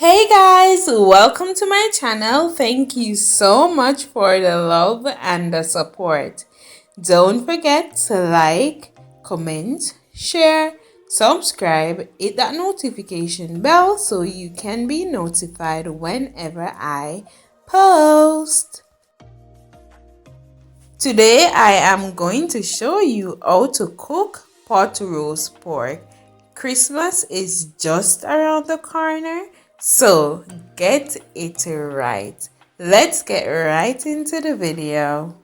Hey guys, welcome to my channel. Thank you so much for the love and the support. Don't forget to like, comment, share, subscribe, hit that notification bell so you can be notified whenever I post. Today I am going to show you how to cook pot roast pork. Christmas is just around the corner, so get it right. Let's get right into the video.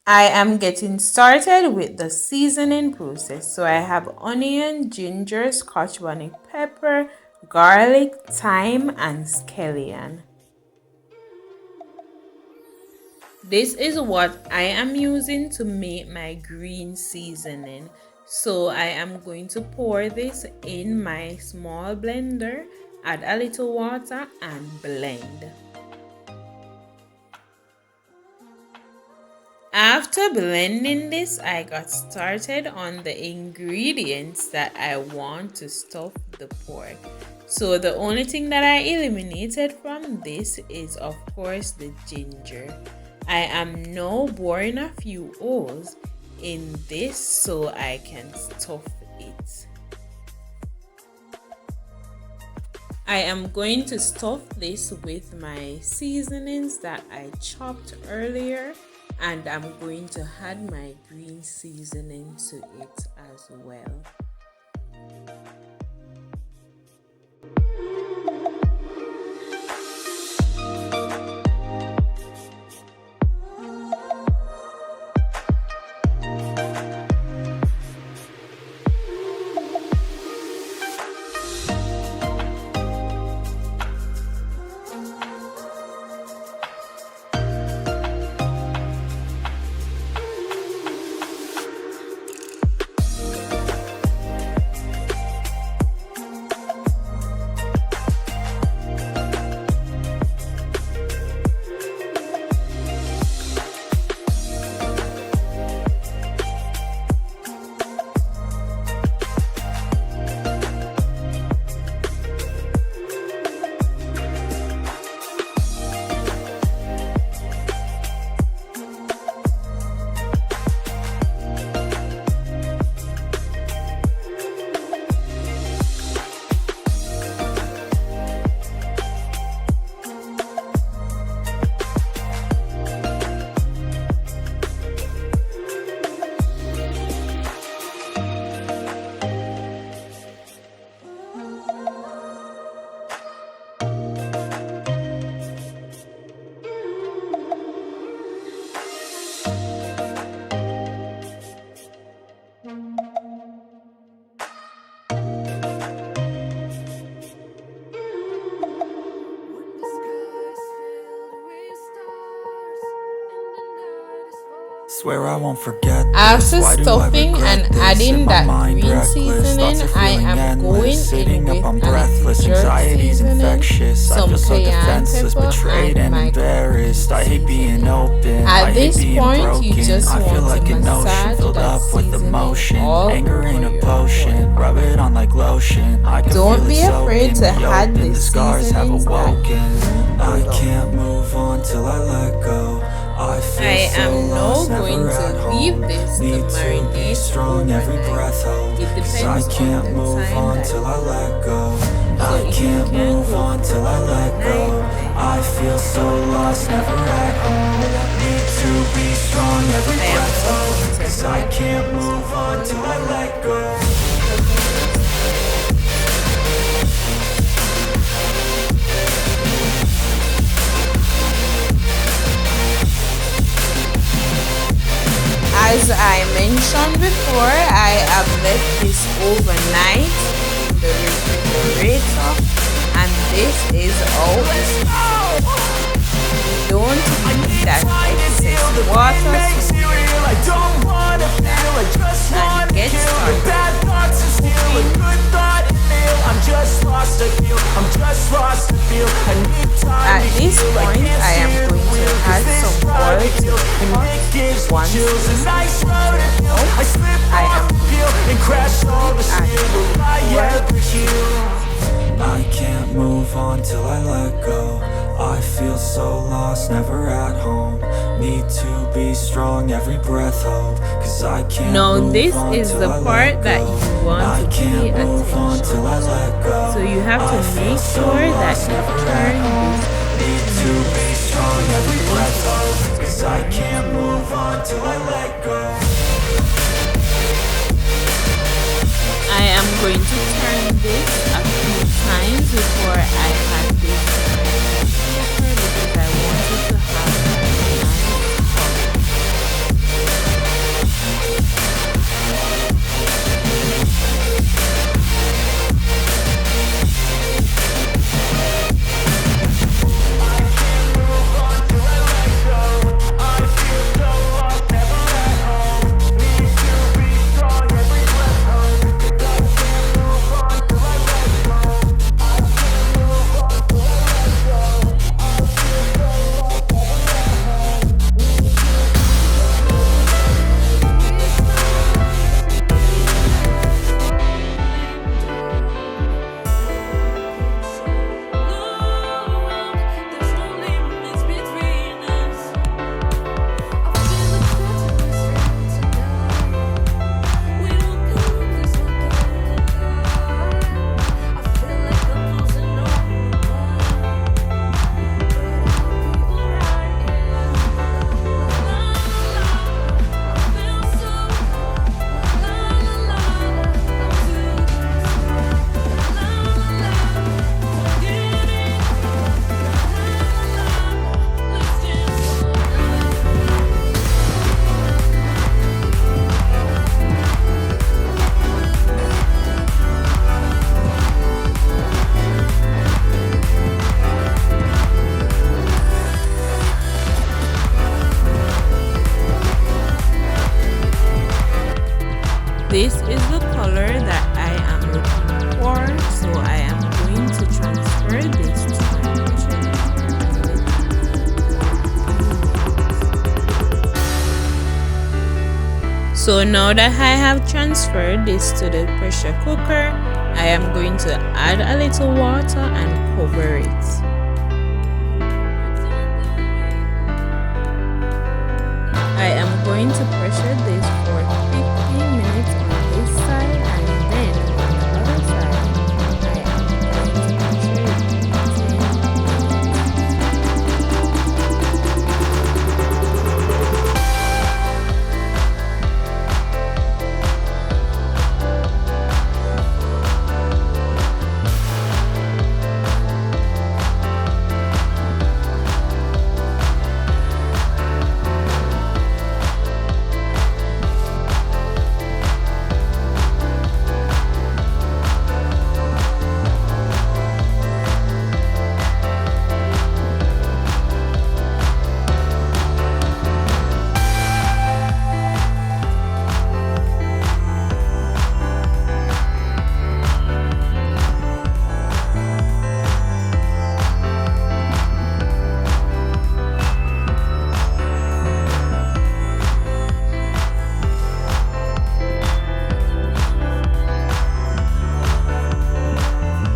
I am getting started with the seasoning process. So I have onion, ginger, Scotch bonnet pepper, garlic, thyme, and scallion. This is what I am using to make my green seasoning. So I am going to pour this in my small blender, add a little water and blend. After blending this, I got started on the ingredients that I want to stuff the pork. So the only thing that I eliminated from this is of course the ginger. I am now boring a few holes in this so I can stuff it. I am going to stuff this with my seasonings that I chopped earlier, and I'm going to add my green seasoning to it as well. Swear I won't forget this. After Why do I stuffing regret and this? adding In my that mind, green reckless. seasoning, Thoughts are I feeling am endless. going Sitting in up, with I'm a breathless. little jerk Anxiety's seasoning, infectious. I some feel so Cayanne defenseless, Pepper, betrayed and and my embarrassed. I hate being open. I At hate this being point, broken. you just I feel want like to an ocean massage filled that up with seasoning emotion. all Anger over ain't a your potion. pork. Rub it on like lotion. I can Don't feel be it afraid soaking to me add open. the The scars have seasonings that awoken. I you love. can't move on till I let go. I feel I so am now lost, going never at to leave home. this to Need to be marinate strong, every overnight. breath hold. It 'Cause depends I on can't the move time on that till I you let go. So I if you can't can move go on for till I let go. overnight, I feel so lost, never at home. Need to be strong, every I am breath now hold. going to 'Cause I can't move on till I let go. As I mentioned before, I have left this overnight in the refrigerator, and this is how it is. Don't leave that excess water, so and get started. feels a nice road uphill. I slip off the peel and crash all the steel. Will I ever heal? I can't move on till I let go. I feel so lost, never at home. Need to be strong, every breath hope. Cause I can't Now move this on is till the I part let that go. you want I to pay can't move on attention till I let go. to. So you have to I feel make so sure that lost, you never at turn home. this Need to be strong, every breath hope. Cause I can't move on till I let go. I am going to turn this a few times before I add this pepper because I want it to have a nice color. This is the color that I am looking for, so I am going to transfer this to my pressure cooker. So now that I have transferred this to the pressure cooker, I am going to add a little water and cover it. I am going to pressure this for 15 minutes on this side, and then on the other side, I am going to pressure it for 10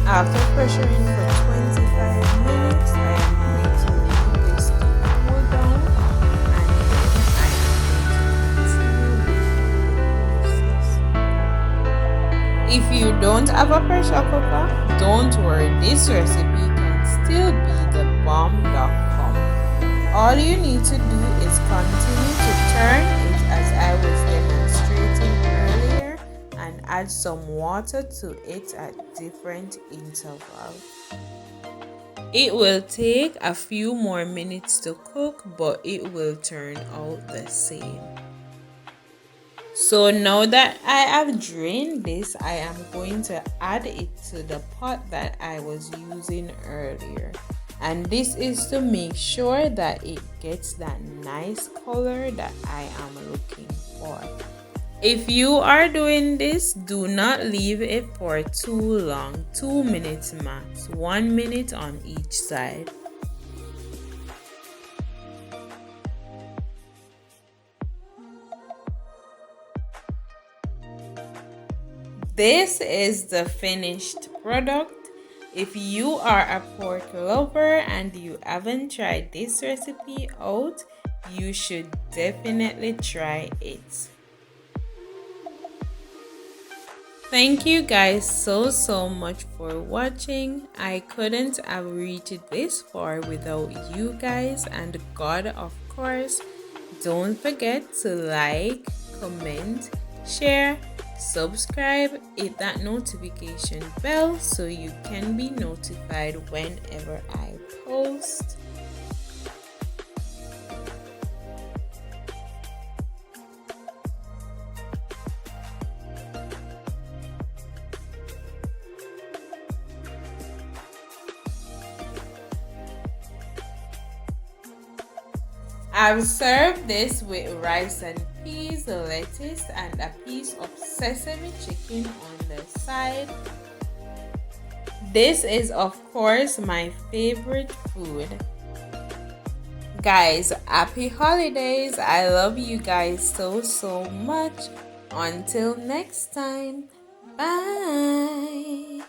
After pressuring for 25 minutes, I am going to leave this to cool down, and then I am going to continue with the process. If you don't have a pressure cooker, don't worry, this recipe can still be the bomb.com. All you need to do is continue to turn it as I was demonstrating earlier, and add some water to it at different intervals. It will take a few more minutes to cook, but it will turn out the same. So now that I have drained this, I am going to add it to the pot that I was using earlier. And this is to make sure that it gets that nice color that I am looking for. If you are doing this, do not leave it for too long, 2 minutes max, 1 minute on each side. This is the finished product. If you are a pork lover and you haven't tried this recipe out, you should definitely try it. Thank you guys so much for watching. I couldn't have reached this far without you guys, and God, of course. Don't forget to like, comment, share, subscribe, hit that notification bell so you can be notified whenever I post. I've served this with rice and peas, lettuce, and a piece of sesame chicken on the side. This is, of course, my favorite food. Guys, happy holidays. I love you guys so much. Until next time, bye.